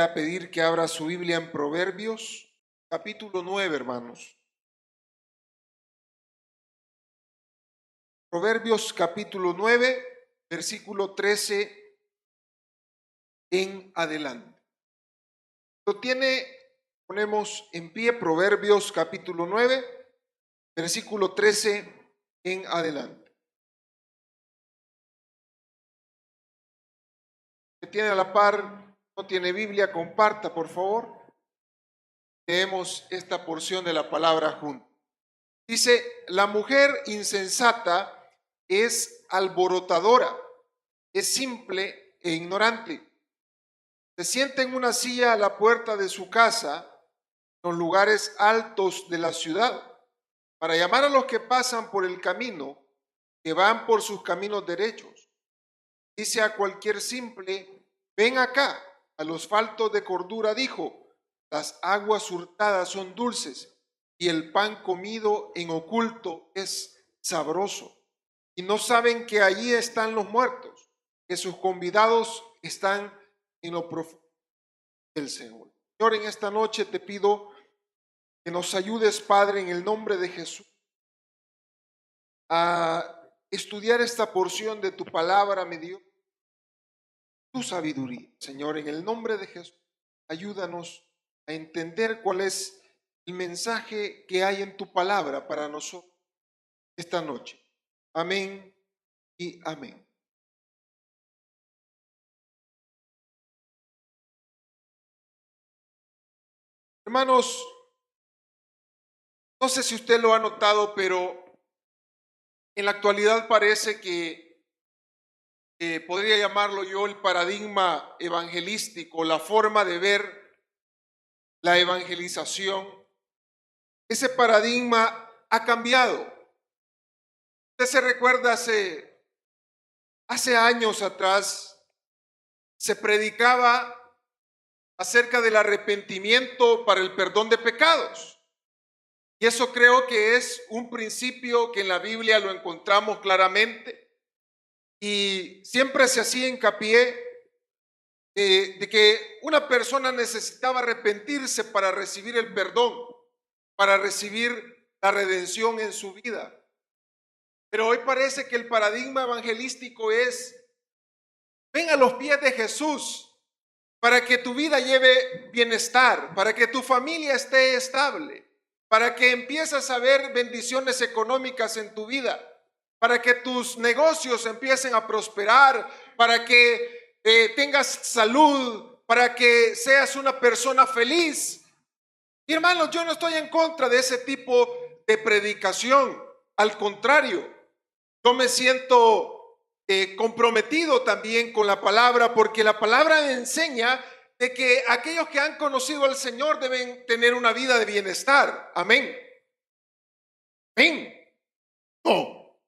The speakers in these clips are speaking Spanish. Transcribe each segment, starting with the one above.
a pedir que abra su Biblia en Proverbios, capítulo 9, hermanos. Proverbios capítulo 9, versículo 13 en adelante. Lo tiene, ponemos en pie Proverbios capítulo 9, versículo 13 en adelante. Que tiene a la par, no tiene Biblia, comparta por favor. Leemos esta porción de la palabra juntos. Dice, la mujer insensata es alborotadora, es simple e ignorante. Se sienta en una silla a la puerta de su casa, en los lugares altos de la ciudad, para llamar a los que pasan por el camino, que van por sus caminos derechos. Dice a cualquier simple, ven acá. A los faltos de cordura dijo, las aguas hurtadas son dulces y el pan comido en oculto es sabroso. Y no saben que allí están los muertos, que sus convidados están en lo profundo del Señor. Señor, en esta noche te pido que nos ayudes, Padre, en el nombre de Jesús, a estudiar esta porción de tu palabra, mi Dios, tu sabiduría. Señor, en el nombre de Jesús, ayúdanos a entender cuál es el mensaje que hay en tu palabra para nosotros esta noche. Amén y amén. Hermanos, no sé si usted lo ha notado, pero en la actualidad parece que podría llamarlo yo el paradigma evangelístico, la forma de ver la evangelización. Ese paradigma ha cambiado. Usted se recuerda hace años atrás, se predicaba acerca del arrepentimiento para el perdón de pecados. Y eso creo que es un principio que en la Biblia lo encontramos claramente. Y siempre se hacía hincapié de que una persona necesitaba arrepentirse para recibir el perdón, para recibir la redención en su vida. Pero hoy parece que el paradigma evangelístico es, ven a los pies de Jesús para que tu vida lleve bienestar, para que tu familia esté estable, para que empieces a ver bendiciones económicas en tu vida, para que tus negocios empiecen a prosperar, para que tengas salud, para que seas una persona feliz. Y hermanos, yo no estoy en contra de ese tipo de predicación. Al contrario, yo me siento comprometido también con la palabra, porque la palabra me enseña de que aquellos que han conocido al Señor deben tener una vida de bienestar. Amén. Amén. No.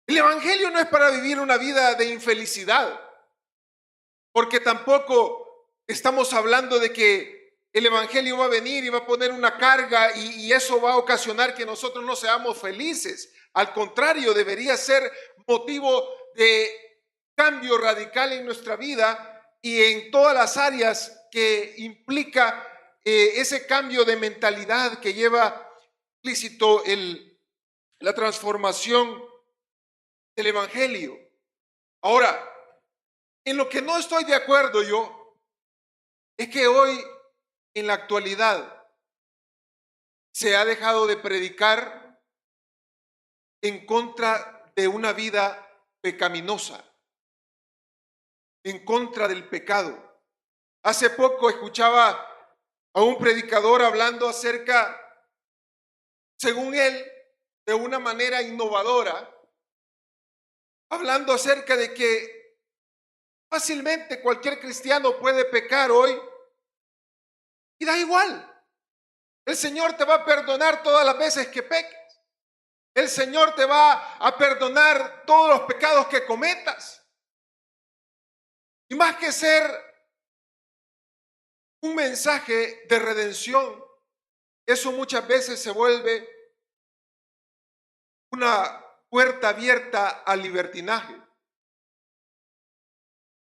El evangelio no es para vivir una vida de infelicidad, porque tampoco estamos hablando de que el evangelio va a venir y va a poner una carga y eso va a ocasionar que nosotros no seamos felices. Al contrario, debería ser motivo de cambio radical en nuestra vida y en todas las áreas que implica ese cambio de mentalidad que lleva implícito la transformación del evangelio. Ahora, en lo que no estoy de acuerdo yo es que hoy, en la actualidad, se ha dejado de predicar en contra de una vida pecaminosa, en contra del pecado. Hace poco escuchaba a un predicador hablando acerca, según él, de una manera innovadora, hablando acerca de que fácilmente cualquier cristiano puede pecar hoy y da igual. El Señor te va a perdonar todas las veces que peques. El Señor te va a perdonar todos los pecados que cometas. Y más que ser un mensaje de redención, eso muchas veces se vuelve una puerta abierta al libertinaje.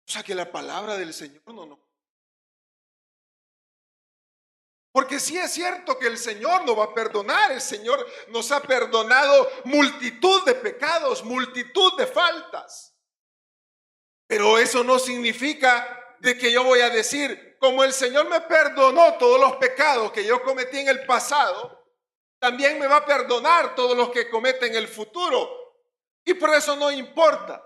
O sea que la palabra del Señor no. Porque sí es cierto que el Señor nos va a perdonar, el Señor nos ha perdonado multitud de pecados, multitud de faltas. Pero eso no significa de que yo voy a decir, como el Señor me perdonó todos los pecados que yo cometí en el pasado, también me va a perdonar todos los que cometen en el futuro. Y por eso no importa.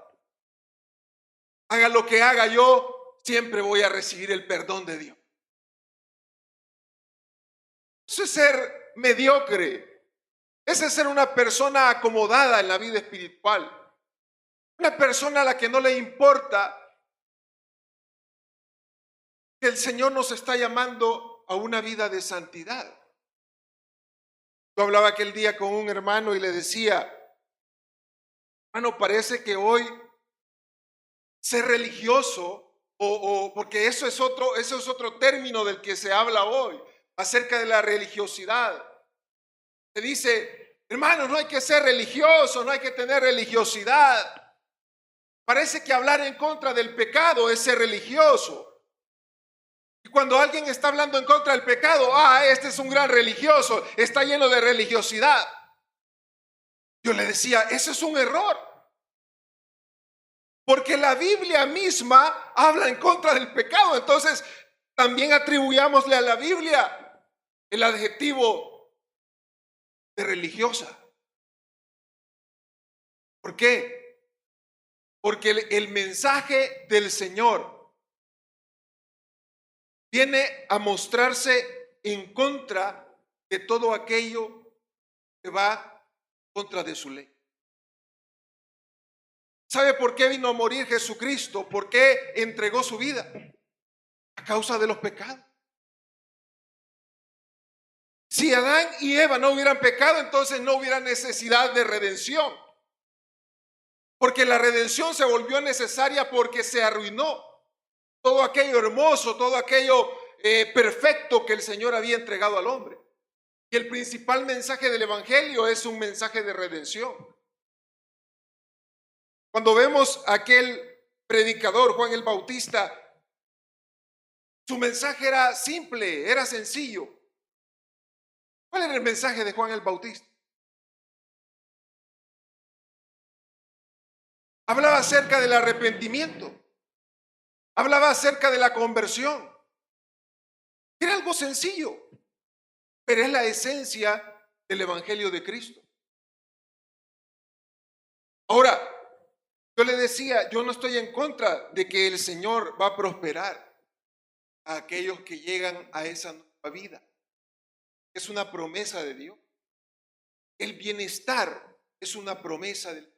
Haga lo que haga yo, siempre voy a recibir el perdón de Dios. Eso es ser mediocre. Ese es ser una persona acomodada en la vida espiritual. Una persona a la que no le importa que el Señor nos está llamando a una vida de santidad. Yo hablaba aquel día con un hermano y le decía, hermano, parece que hoy ser religioso, porque eso es otro término del que se habla hoy, acerca de la religiosidad. Se dice, hermanos, no hay que ser religioso, no hay que tener religiosidad. Parece que hablar en contra del pecado es ser religioso. Y cuando alguien está hablando en contra del pecado, este es un gran religioso, está lleno de religiosidad. Yo le decía, eso es un error. Porque la Biblia misma habla en contra del pecado. Entonces, también atribuyámosle a la Biblia el adjetivo de religiosa. ¿Por qué? Porque el mensaje del Señor viene a mostrarse en contra de todo aquello que va contra de su ley. ¿Sabe por qué vino a morir Jesucristo? ¿Por qué entregó su vida? A causa de los pecados. Si Adán y Eva no hubieran pecado, entonces no hubiera necesidad de redención. Porque la redención se volvió necesaria porque se arruinó todo aquello hermoso, todo aquello perfecto que el Señor había entregado al hombre. Y el principal mensaje del Evangelio es un mensaje de redención. Cuando vemos a aquel predicador, Juan el Bautista, su mensaje era simple, era sencillo. ¿Cuál era el mensaje de Juan el Bautista? Hablaba acerca del arrepentimiento. Hablaba acerca de la conversión. Era algo sencillo, pero es la esencia del Evangelio de Cristo. Ahora, yo le decía, yo no estoy en contra de que el Señor va a prosperar a aquellos que llegan a esa nueva vida. Es una promesa de Dios. El bienestar es una promesa de Dios.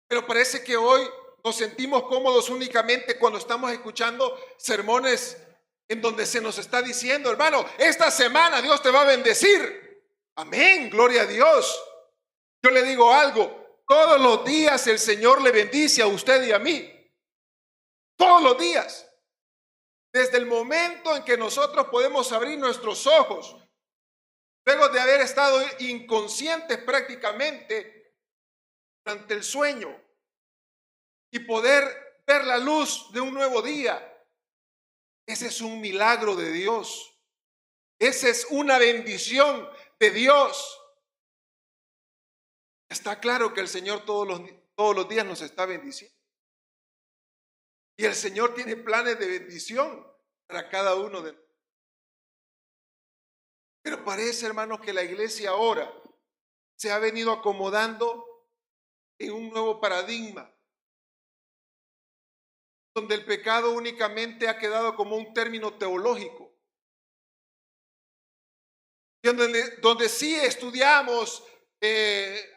Pero parece que hoy nos sentimos cómodos únicamente cuando estamos escuchando sermones en donde se nos está diciendo, hermano, esta semana Dios te va a bendecir. Amén, gloria a Dios. Yo le digo algo, todos los días el Señor le bendice a usted y a mí. Todos los días. Desde el momento en que nosotros podemos abrir nuestros ojos, luego de haber estado inconscientes prácticamente durante el sueño y poder ver la luz de un nuevo día, ese es un milagro de Dios. Esa es una bendición de Dios. Está claro que el Señor todos los días nos está bendiciendo. Y el Señor tiene planes de bendición para cada uno de nosotros. Pero parece, hermanos, que la iglesia ahora se ha venido acomodando en un nuevo paradigma, donde el pecado únicamente ha quedado como un término teológico, donde sí estudiamos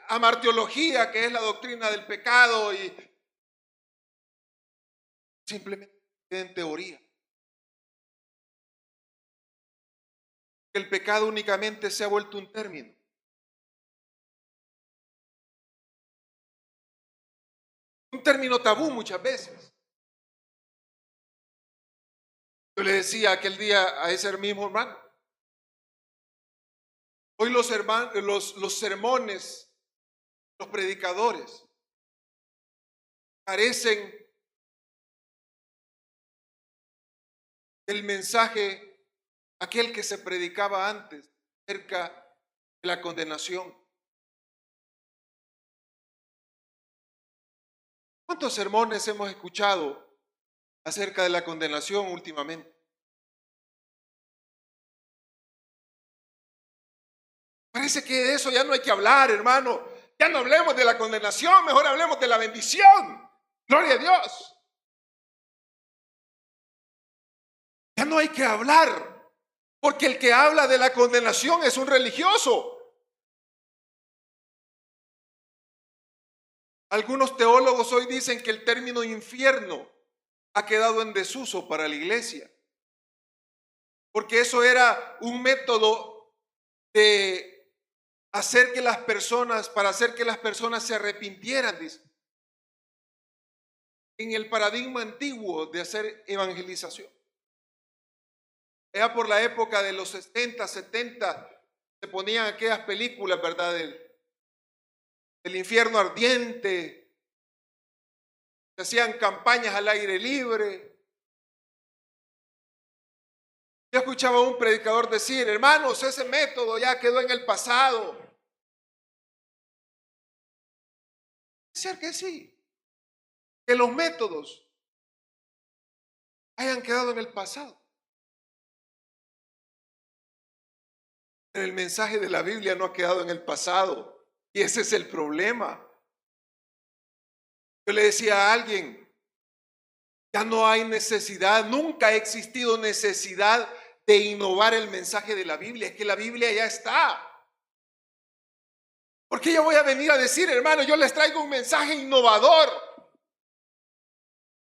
amartiología, que es la doctrina del pecado, y simplemente en teoría. El pecado únicamente se ha vuelto un término. Un término tabú muchas veces. Yo le decía aquel día a ese mismo hermano, hoy los sermones, los predicadores, carecen del mensaje aquel que se predicaba antes acerca de la condenación. ¿Cuántos sermones hemos escuchado acerca de la condenación últimamente? Parece que de eso ya no hay que hablar, hermano. Ya no hablemos de la condenación, mejor hablemos de la bendición. Gloria a Dios. Ya no hay que hablar, porque el que habla de la condenación es un religioso. Algunos teólogos hoy dicen que el término infierno ha quedado en desuso para la iglesia, porque eso era un método de hacer que las personas, para hacer que las personas se arrepintieran, dice, en el paradigma antiguo de hacer evangelización. Ya por la época de los 60, 70, se ponían aquellas películas, ¿verdad? Del infierno ardiente, se hacían campañas al aire libre. Yo escuchaba a un predicador decir, hermanos, ese método ya quedó en el pasado. Es cierto que sí, que los métodos hayan quedado en el pasado. Pero el mensaje de la Biblia no ha quedado en el pasado. Y ese es el problema. Yo le decía a alguien, ya no hay necesidad, nunca ha existido necesidad de innovar el mensaje de la Biblia. Es que la Biblia ya está. ¿Por qué yo voy a venir a decir, hermano, yo les traigo un mensaje innovador?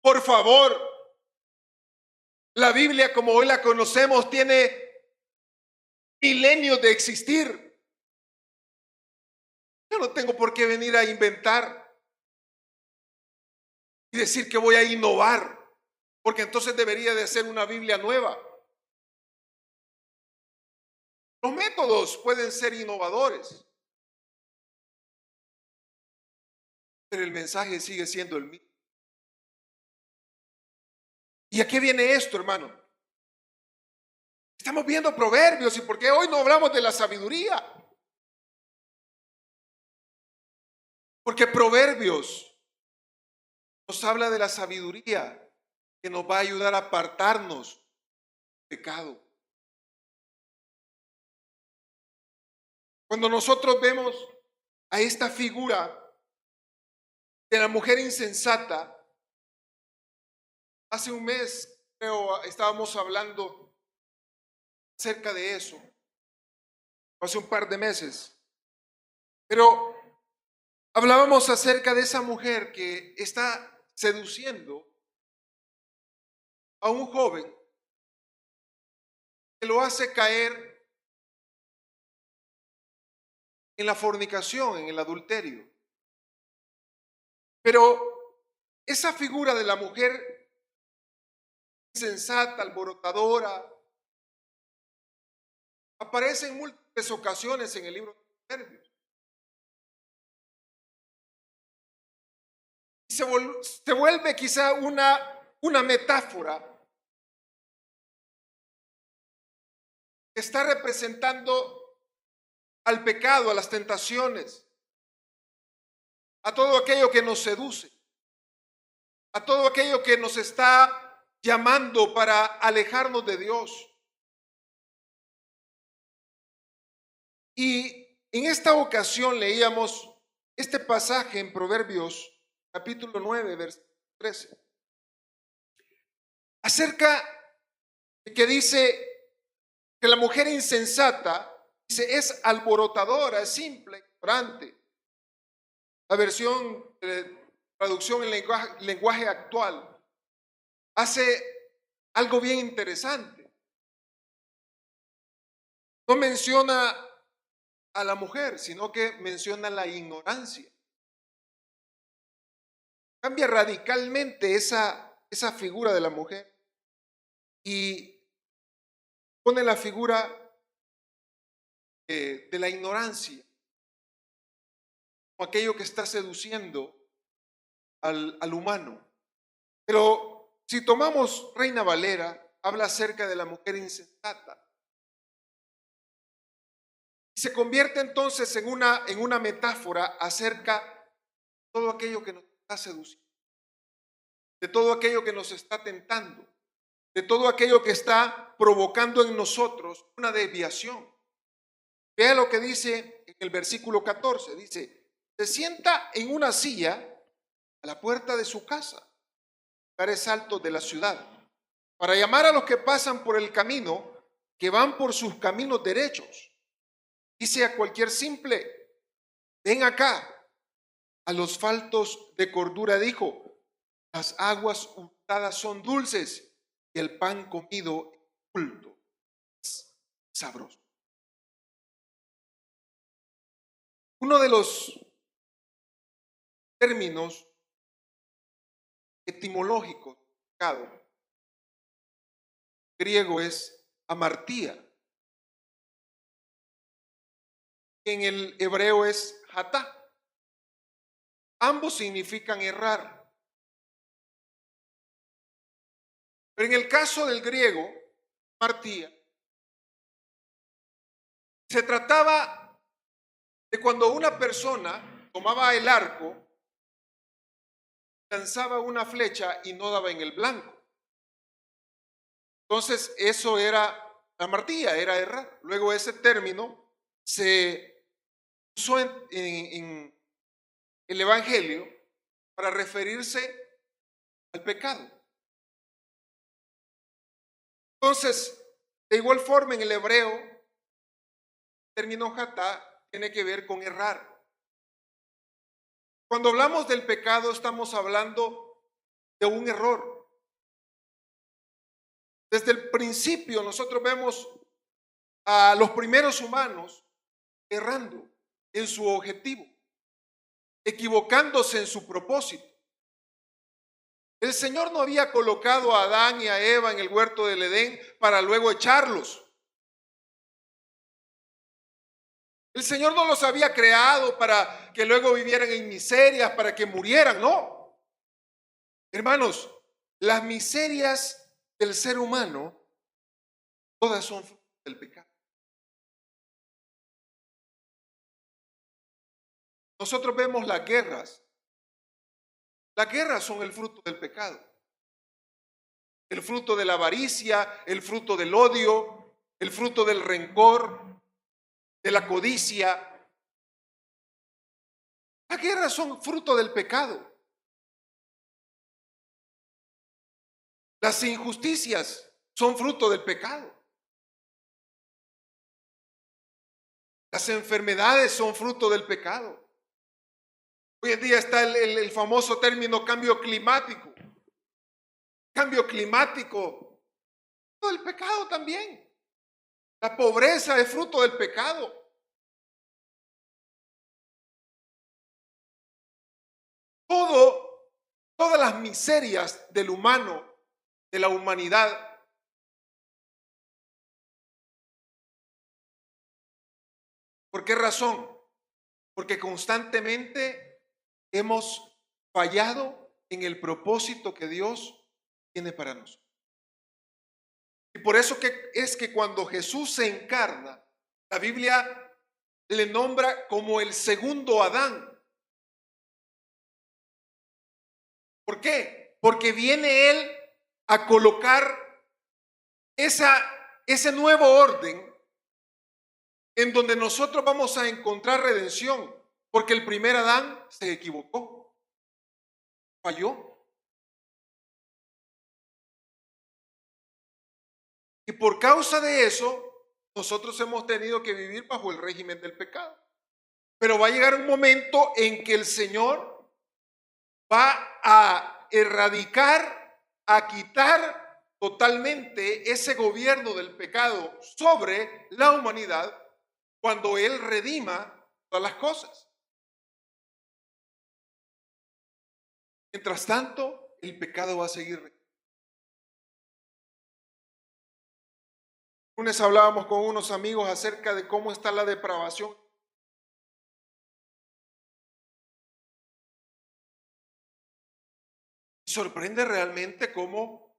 Por favor, la Biblia como hoy la conocemos tiene milenios de existir. Yo no tengo por qué venir a inventar y decir que voy a innovar, porque entonces debería de ser una Biblia nueva. Los métodos pueden ser innovadores, pero el mensaje sigue siendo el mismo. ¿Y a qué viene esto, hermano? Estamos viendo Proverbios, ¿y por qué hoy no hablamos de la sabiduría? Porque Proverbios nos habla de la sabiduría que nos va a ayudar a apartarnos del pecado. Cuando nosotros vemos a esta figura de la mujer insensata, hace un mes creo estábamos hablando acerca de eso, hace un par de meses, pero hablábamos acerca de esa mujer que está seduciendo a un joven que lo hace caer en la fornicación, en el adulterio. Pero esa figura de la mujer insensata, alborotadora, aparece en múltiples ocasiones en el libro de Proverbios. Y se vuelve quizá una metáfora que está representando al pecado, a las tentaciones, a todo aquello que nos seduce, a todo aquello que nos está llamando para alejarnos de Dios. Y en esta ocasión leíamos este pasaje en Proverbios capítulo 9, versículo 13, acerca de que dice que la mujer insensata, dice, es alborotadora, es simple, ignorante. La versión de traducción en lenguaje actual hace algo bien interesante. No menciona a la mujer, sino que menciona la ignorancia. Cambia radicalmente esa figura de la mujer y pone la figura de la ignorancia, como aquello que está seduciendo al humano. Pero si tomamos Reina Valera, habla acerca de la mujer insensata. Y se convierte entonces en una metáfora acerca de todo aquello que nos está seduciendo, de todo aquello que nos está tentando, de todo aquello que está provocando en nosotros una desviación. Vea lo que dice en el versículo 14, dice, se sienta en una silla a la puerta de su casa, lugares altos de la ciudad, para llamar a los que pasan por el camino, que van por sus caminos derechos. Dice a cualquier simple, ven acá. A los faltos de cordura dijo, las aguas untadas son dulces y el pan comido oculto es sabroso. Uno de los términos etimológicos del pecado griego es amartía. En el hebreo es hatá. Ambos significan errar. Pero en el caso del griego, amartía, se trataba de cuando una persona tomaba el arco, lanzaba una flecha y no daba en el blanco. Entonces eso era amartía, era errar. Luego ese término se usó en el Evangelio para referirse al pecado. Entonces, de igual forma en el hebreo, el término hatá tiene que ver con errar. Cuando hablamos del pecado estamos hablando de un error. Desde el principio nosotros vemos a los primeros humanos errando en su objetivo, equivocándose en su propósito. El Señor no había colocado a Adán y a Eva en el huerto del Edén para luego echarlos. El Señor no los había creado para que luego vivieran en miserias, para que murieran, no. Hermanos, las miserias del ser humano, todas son fruto del pecado. Nosotros vemos las guerras. Las guerras son el fruto del pecado. El fruto de la avaricia, el fruto del odio, el fruto del rencor, de la codicia. Las guerras son fruto del pecado. Las injusticias son fruto del pecado. Las enfermedades son fruto del pecado. Hoy en día está el famoso término cambio climático. Cambio climático, fruto del pecado también. La pobreza es fruto del pecado. Todas las miserias del humano, de la humanidad, ¿por qué razón? Porque constantemente hemos fallado en el propósito que Dios tiene para nosotros. Y por eso es que cuando Jesús se encarna, la Biblia le nombra como el segundo Adán. ¿Por qué? Porque viene Él a colocar ese nuevo orden en donde nosotros vamos a encontrar redención, porque el primer Adán se equivocó, falló. Y por causa de eso, nosotros hemos tenido que vivir bajo el régimen del pecado. Pero va a llegar un momento en que el Señor va a erradicar, a quitar totalmente ese gobierno del pecado sobre la humanidad cuando Él redima todas las cosas. Mientras tanto, el pecado va a seguir. El lunes hablábamos con unos amigos acerca de cómo está la depravación. Sorprende realmente cómo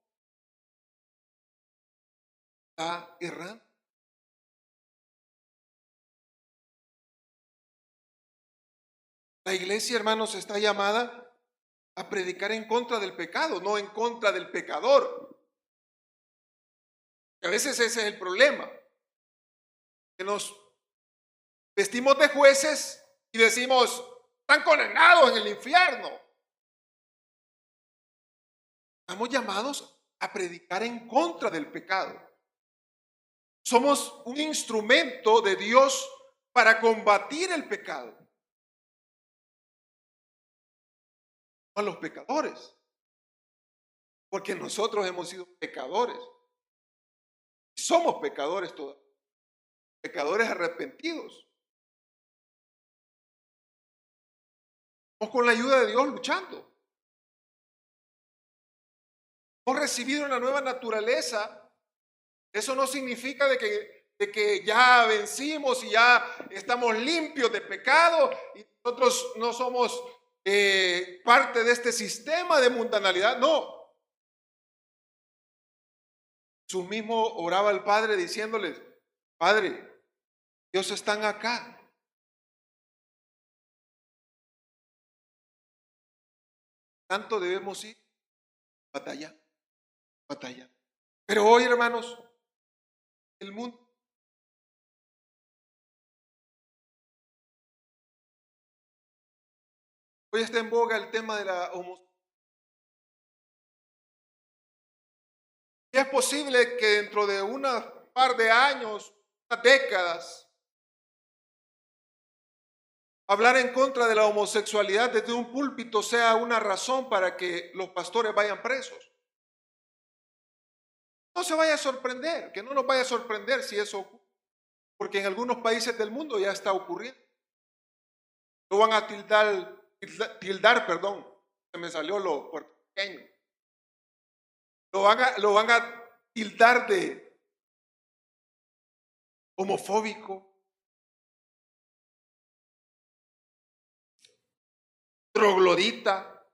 está errando. La iglesia, hermanos, está llamada a predicar en contra del pecado, no en contra del pecador. Y a veces ese es el problema, que nos vestimos de jueces y decimos, están condenados en el infierno. Estamos llamados a predicar en contra del pecado. Somos un instrumento de Dios para combatir el pecado. A los pecadores. Porque nosotros hemos sido pecadores. Somos pecadores todos. Pecadores arrepentidos. Estamos con la ayuda de Dios luchando. Hemos recibido una nueva naturaleza. Eso no significa de que ya vencimos y ya estamos limpios de pecado y nosotros no somos parte de este sistema de mundanalidad. No. Jesús mismo oraba al Padre diciéndoles, Padre, Dios están acá. Tanto debemos ir batalla. Pero hoy, hermanos, el mundo hoy está en boga el tema de la homosexualidad. Y es posible que dentro de un par de años, unas décadas, hablar en contra de la homosexualidad desde un púlpito sea una razón para que los pastores vayan presos. No se vaya a sorprender, que no nos vaya a sorprender si eso ocurre, porque en algunos países del mundo ya está ocurriendo. Lo van a tildar, perdón, se me salió lo puertorriqueño. Lo van a tildar de homofóbico, troglodita,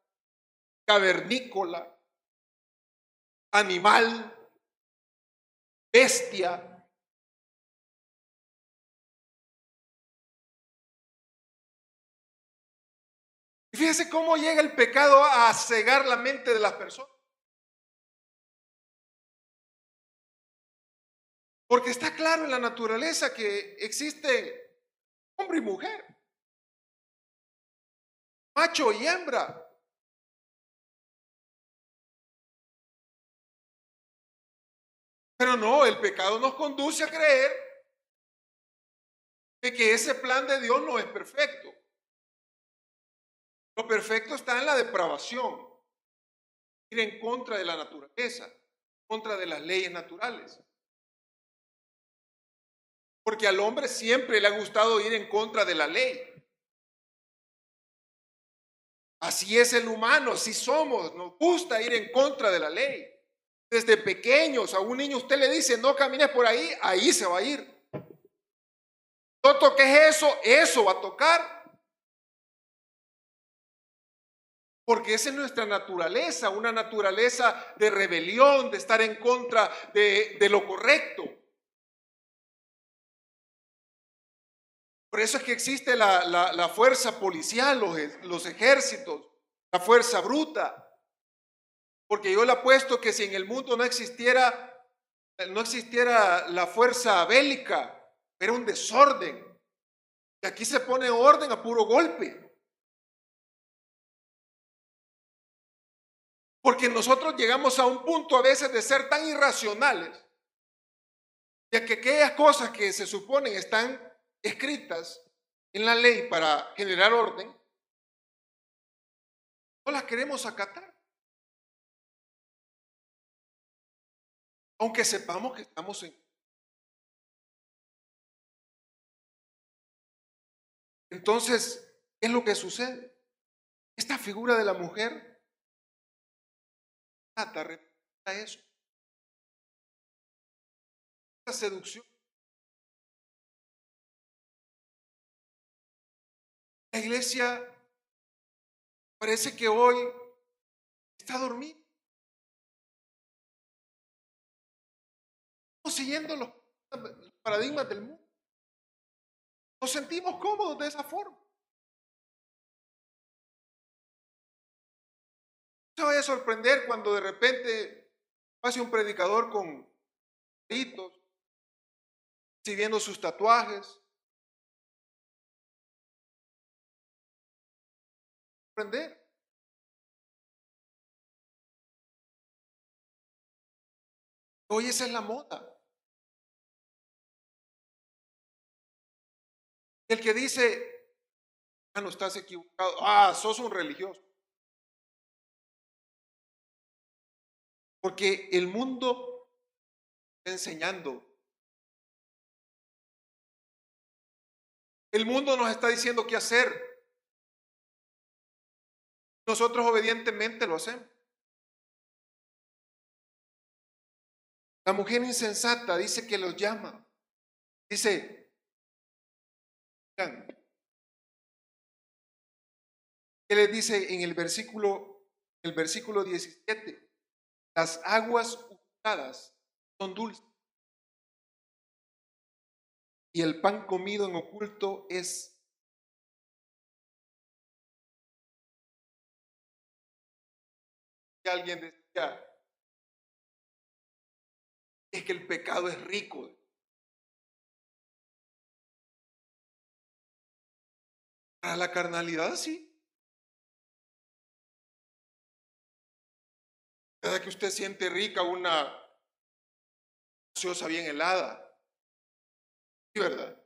cavernícola, animal, bestia. Y fíjese cómo llega el pecado a cegar la mente de las personas. Porque está claro en la naturaleza que existe hombre y mujer, macho y hembra. Pero no, el pecado nos conduce a creer de que ese plan de Dios no es perfecto. Lo perfecto está en la depravación, ir en contra de la naturaleza, contra de las leyes naturales. Porque al hombre siempre le ha gustado ir en contra de la ley. Así es el humano, así somos, nos gusta ir en contra de la ley. Desde pequeños a un niño usted le dice, no camines por ahí, ahí se va a ir. No toques eso va a tocar. Porque esa es nuestra naturaleza, una naturaleza de rebelión, de estar en contra de lo correcto. Por eso es que existe la fuerza policial, los ejércitos, la fuerza bruta. Porque yo le apuesto que si en el mundo no existiera la fuerza bélica, era un desorden. Y aquí se pone orden a puro golpe. Porque nosotros llegamos a un punto a veces de ser tan irracionales, de que aquellas cosas que se suponen están escritas en la ley para generar orden, no las queremos acatar. Aunque sepamos que estamos en... Entonces, ¿qué es lo que sucede? Esta figura de la mujer representa eso, esa seducción. La iglesia parece que hoy está dormida. Estamos siguiendo los paradigmas del mundo. Nos sentimos cómodos de esa forma. No se vaya a sorprender cuando de repente pase un predicador con gritos, exhibiendo sus tatuajes. Sorprender. Hoy esa es la moda. El que dice, ah, no estás equivocado, ah, sos un religioso. Porque el mundo está enseñando. El mundo nos está diciendo qué hacer. Nosotros obedientemente lo hacemos. La mujer insensata dice que los llama. Dice, ¿qué les dice en el versículo 17? Las aguas hurtadas son dulces y el pan comido en oculto es. Y alguien decía, es que el pecado es rico. Para la carnalidad, sí. Cada que usted siente rica una gaseosa bien helada. ¿Sí, verdad?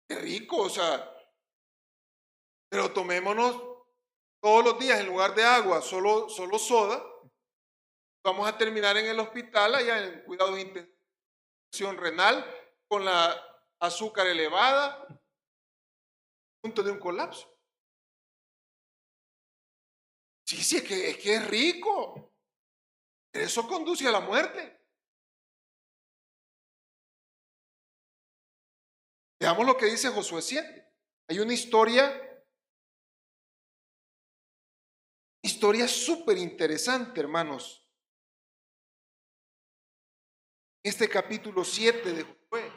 Qué rico, o sea, pero tomémonos todos los días en lugar de agua, solo soda. Vamos a terminar en el hospital allá en cuidados de intensión renal con la azúcar elevada, a punto de un colapso. Sí, es que es rico. Eso conduce a la muerte. Veamos lo que dice Josué 7. Hay una historia súper interesante, hermanos. Este capítulo 7 de Josué.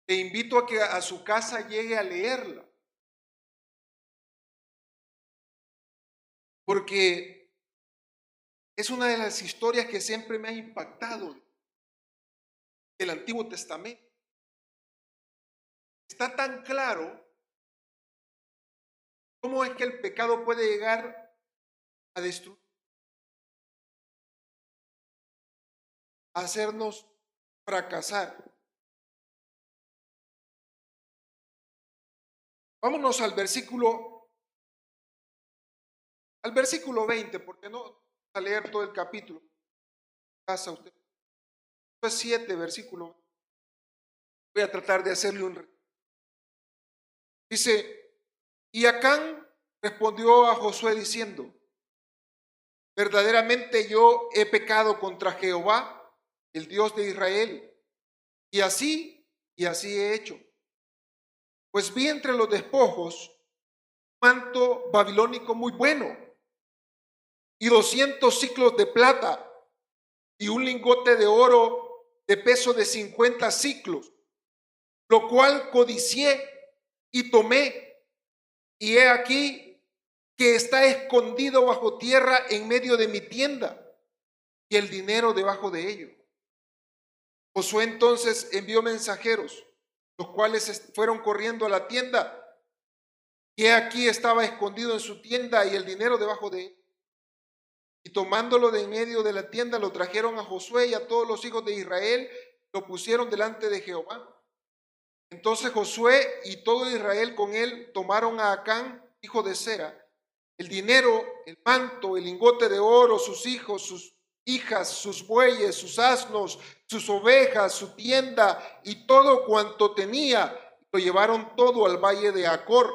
Te invito a que a su casa llegue a leerla. Porque es una de las historias que siempre me ha impactado del Antiguo Testamento. Está tan claro cómo es que el pecado puede llegar a destruir, a hacernos fracasar. Vámonos al versículo 20, porque no vamos a leer todo el capítulo. Pasa usted. 7, versículo. Voy a tratar de hacerle un. Dice, y Acán respondió a Josué diciendo, verdaderamente yo he pecado contra Jehová, el Dios de Israel, y así he hecho. Pues vi entre los despojos un manto babilónico muy bueno, y 200 siclos de plata, y un lingote de oro de peso de 50 siclos, lo cual codicié y tomé, y he aquí que está escondido bajo tierra en medio de mi tienda, y el dinero debajo de ello. Josué entonces envió mensajeros, los cuales fueron corriendo a la tienda, y he aquí estaba escondido en su tienda y el dinero debajo de él. Y tomándolo de en medio de la tienda, lo trajeron a Josué y a todos los hijos de Israel, lo pusieron delante de Jehová. Entonces Josué y todo Israel con él tomaron a Acán, hijo de Zera, el dinero, el manto, el lingote de oro, sus hijos, sus hijas, sus bueyes, sus asnos, sus ovejas, su tienda y todo cuanto tenía. Lo llevaron todo al valle de Acor.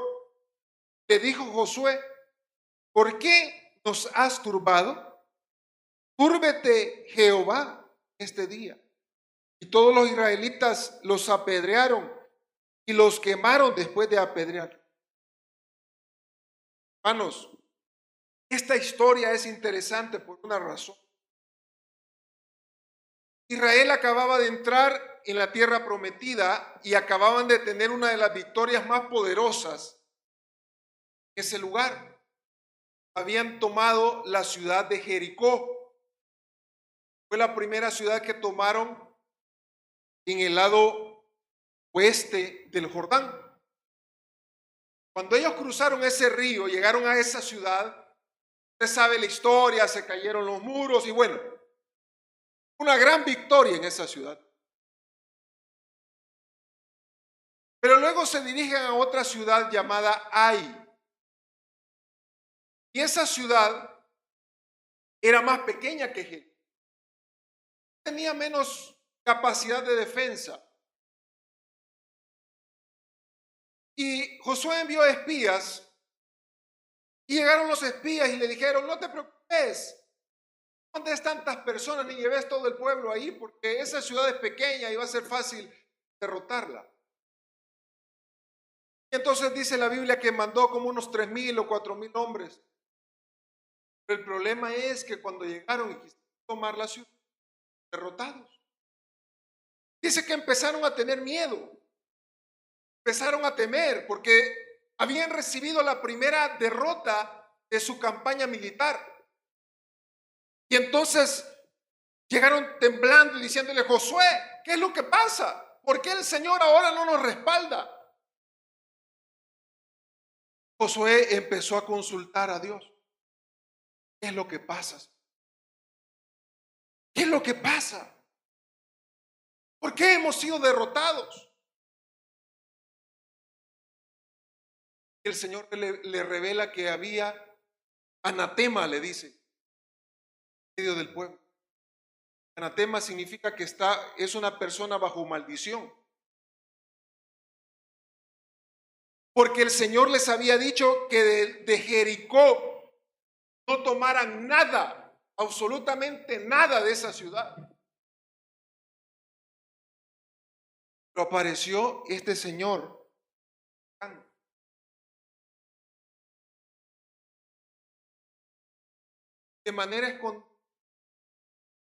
Le dijo Josué, ¿por qué nos has turbado? Túrbete Jehová este día. Y todos los israelitas los apedrearon y los quemaron después de apedrear. Hermanos, esta historia es interesante por una razón. Israel acababa de entrar en la tierra prometida y acababan de tener una de las victorias más poderosas en ese lugar. Habían tomado la ciudad de Jericó. Fue la primera ciudad que tomaron en el lado oeste del Jordán. Cuando ellos cruzaron ese río, llegaron a esa ciudad, usted sabe la historia, se cayeron los muros y bueno, una gran victoria en esa ciudad. Pero luego se dirigen a otra ciudad llamada Ai. Y esa ciudad era más pequeña que Jericó. Tenía menos capacidad de defensa. Y Josué envió espías y llegaron los espías y le dijeron, no te preocupes, no mandes tantas personas ni lleves todo el pueblo ahí porque esa ciudad es pequeña y va a ser fácil derrotarla. Y entonces dice la Biblia que mandó como unos 3,000 o 4,000 hombres. Pero el problema es que cuando llegaron y quisieron tomar la ciudad, derrotados. Dice que empezaron a tener miedo, empezaron a temer porque habían recibido la primera derrota de su campaña militar. Y entonces llegaron temblando y diciéndole, Josué, ¿qué es lo que pasa? ¿Por qué el Señor ahora no nos respalda? Josué empezó a consultar a Dios. ¿Qué es lo que pasa? ¿Qué es lo que pasa? ¿Por qué hemos sido derrotados? El Señor le revela que había anatema, le dice, en medio del pueblo. Anatema significa que es una persona bajo maldición. Porque el Señor les había dicho que de Jericó no tomaran nada, absolutamente nada de esa ciudad. Pero apareció este señor de manera escondida,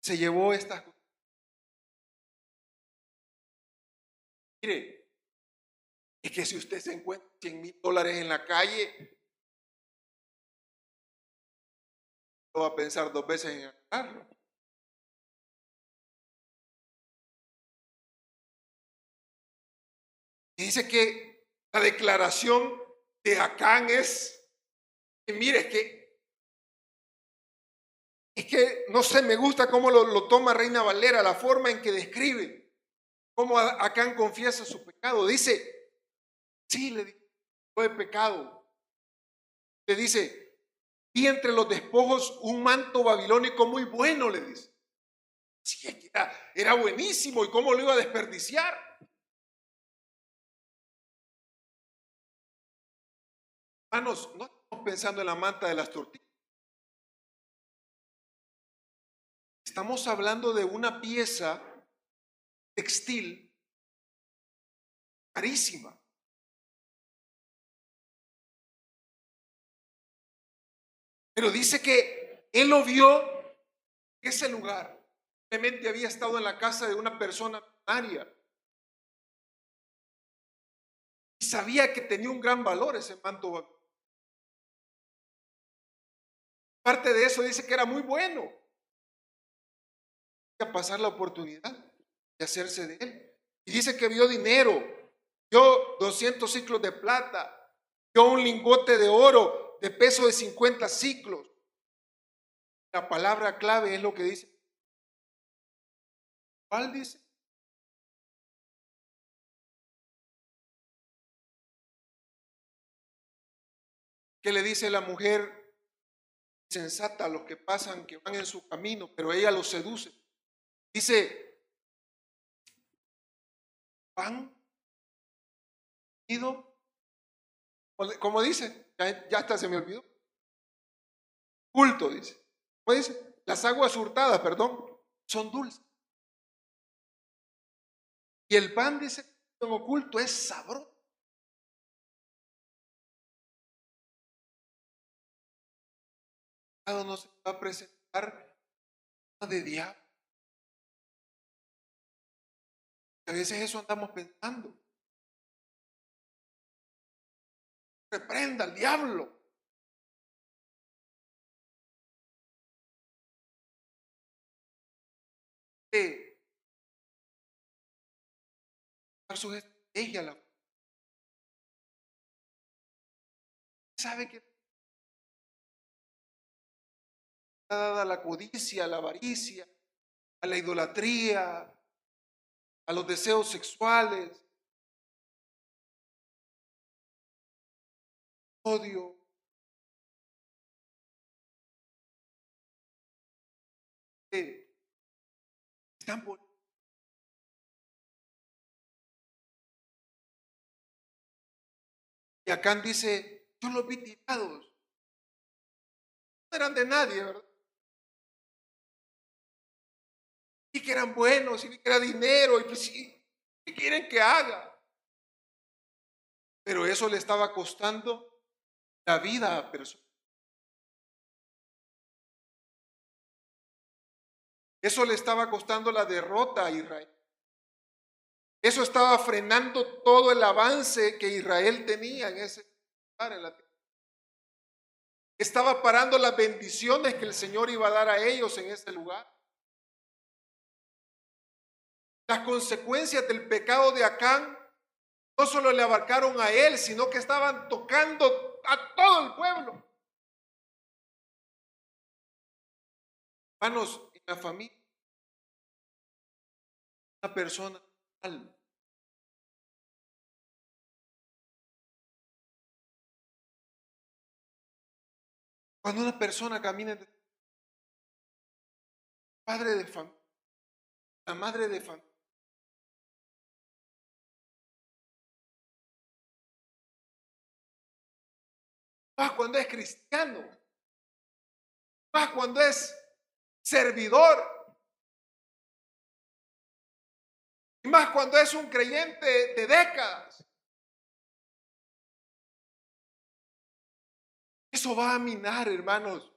se llevó estas cosas. Mire, es que si usted se encuentra $100,000 en la calle, no va a pensar dos veces en agarrarlo. Y dice que la declaración de Acán es, que mire, es que no sé, me gusta cómo lo toma Reina Valera, la forma en que describe cómo Acán confiesa su pecado. Dice, sí, le dice, no he pecado. Le dice, y entre los despojos un manto babilónico muy bueno, le dice. Sí, era buenísimo, ¿y cómo lo iba a desperdiciar? Hermanos, no estamos pensando en la manta de las tortillas. Estamos hablando de una pieza textil carísima. Pero dice que él lo vio en ese lugar. Simplemente había estado en la casa de una persona millonaria. Y sabía que tenía un gran valor ese manto babilónico. Parte de eso dice que era muy bueno. A pasar la oportunidad de hacerse de él. Y dice que vio dinero, vio 200 ciclos de plata, vio un lingote de oro de peso de 50 ciclos. La palabra clave es lo que dice. ¿Cuál dice? ¿Qué le dice la mujer sensata a los que pasan, que van en su camino, pero ella los seduce? Dice, pan, ido, ¿cómo dice? Ya hasta se me olvidó. Culto, dice. ¿Cómo dice? Las aguas hurtadas, perdón, son dulces. Y el pan, dice, en oculto es sabroso. No se va a presentar de diablo. A veces eso andamos pensando. Reprenda al diablo. De dar sus estrategias. Sabe que está dada a la codicia, a la avaricia, a la idolatría, a los deseos sexuales, odio. Están por... Y Acán dice, yo los vi tirados. No eran de nadie, ¿verdad? Y que eran buenos, y vi que era dinero, y pues sí, ¿qué quieren que haga? Pero eso le estaba costando la vida a personas. Eso le estaba costando la derrota a Israel. Eso estaba frenando todo el avance que Israel tenía en ese lugar, en la tierra. Estaba parando las bendiciones que el Señor iba a dar a ellos en ese lugar. Las consecuencias del pecado de Acán no solo le abarcaron a él, sino que estaban tocando a todo el pueblo. Hermanos, en la familia, una persona mal, cuando una persona camina, el padre de familia, la madre de familia, más cuando es cristiano, más cuando es servidor, y más cuando es un creyente de décadas. Eso va a minar, hermanos,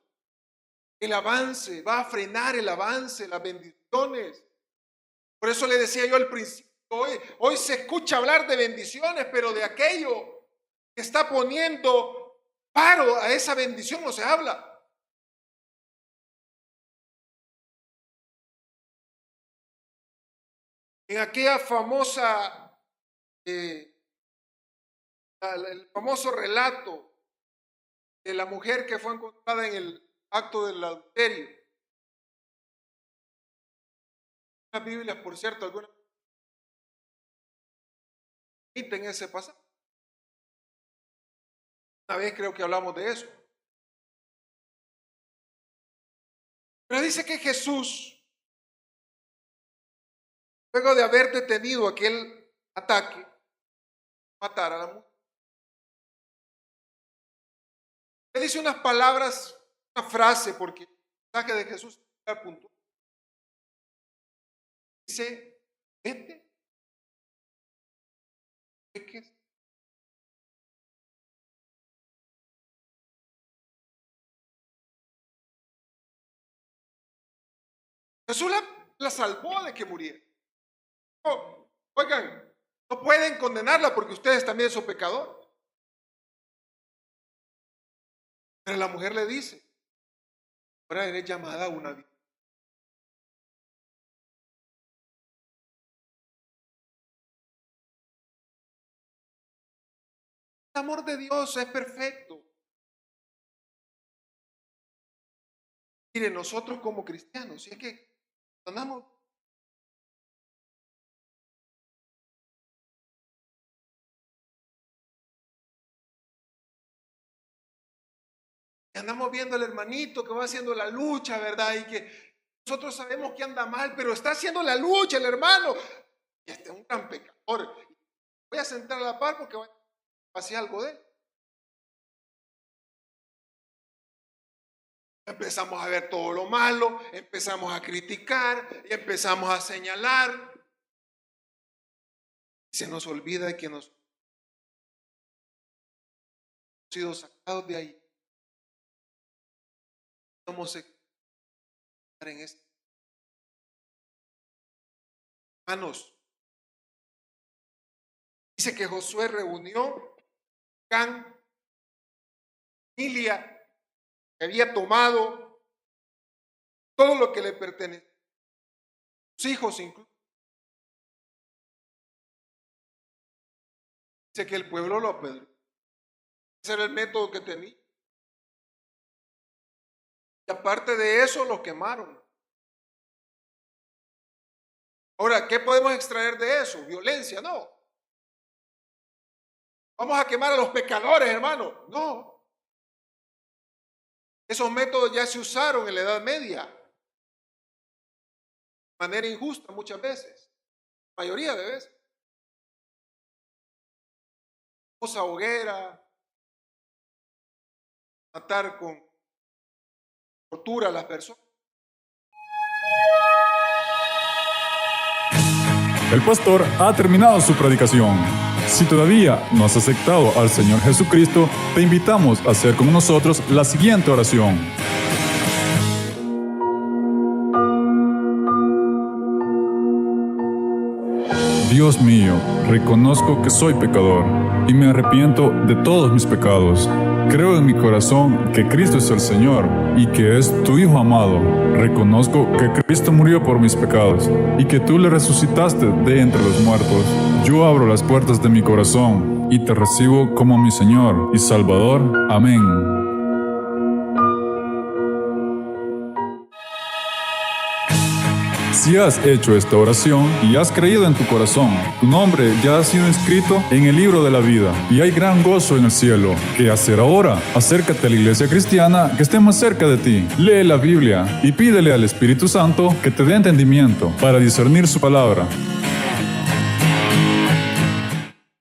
el avance, va a frenar el avance, las bendiciones. Por eso le decía yo al principio, hoy se escucha hablar de bendiciones, pero de aquello que está poniendo paro a esa bendición no se habla. En aquella famosa, el famoso relato de la mujer que fue encontrada en el acto del adulterio. Las Biblias, por cierto, algunas en ese pasaje. Una vez creo que hablamos de eso. Pero dice que Jesús, luego de haber detenido aquel ataque, matar a la mujer, le dice unas palabras, una frase, porque el mensaje de Jesús está punto. Dice, vete, peques. Jesús la salvó de que muriera. No, oigan, no pueden condenarla porque ustedes también son pecadores. Pero la mujer le dice, ahora eres llamada a una vida. El amor de Dios es perfecto. Mire, nosotros como cristianos, si es que andamos, andamos viendo al hermanito que va haciendo la lucha, ¿verdad? Y que nosotros sabemos que anda mal, pero está haciendo la lucha el hermano. Y este es un gran pecador. Voy a sentar a la par porque voy a hacer algo de él. Empezamos a ver todo lo malo, empezamos a criticar y empezamos a señalar. Se nos olvida que nos hemos sido sacados de ahí. Somos en este. Hermanos, Dice que Josué reunió gran familia que había tomado todo lo que le pertenecía, sus hijos incluso. Dice que el pueblo lo apedreó. Ese era el método que tenía. Y aparte de eso, lo quemaron. Ahora, ¿qué podemos extraer de eso? Violencia, no. Vamos a quemar a los pecadores, hermano. No. Esos métodos ya se usaron en la Edad Media. De manera injusta muchas veces. La mayoría de veces. Famosa hoguera. Matar con tortura a las personas. El pastor ha terminado su predicación. Si todavía no has aceptado al Señor Jesucristo, te invitamos a hacer con nosotros la siguiente oración. Dios mío, reconozco que soy pecador y me arrepiento de todos mis pecados. Creo en mi corazón que Cristo es el Señor y que es tu Hijo amado. Reconozco que Cristo murió por mis pecados y que tú le resucitaste de entre los muertos. Yo abro las puertas de mi corazón y te recibo como mi Señor y Salvador. Amén. Si has hecho esta oración y has creído en tu corazón, tu nombre ya ha sido inscrito en el libro de la vida y hay gran gozo en el cielo. ¿Qué hacer ahora? Acércate a la iglesia cristiana que esté más cerca de ti. Lee la Biblia y pídele al Espíritu Santo que te dé entendimiento para discernir su palabra.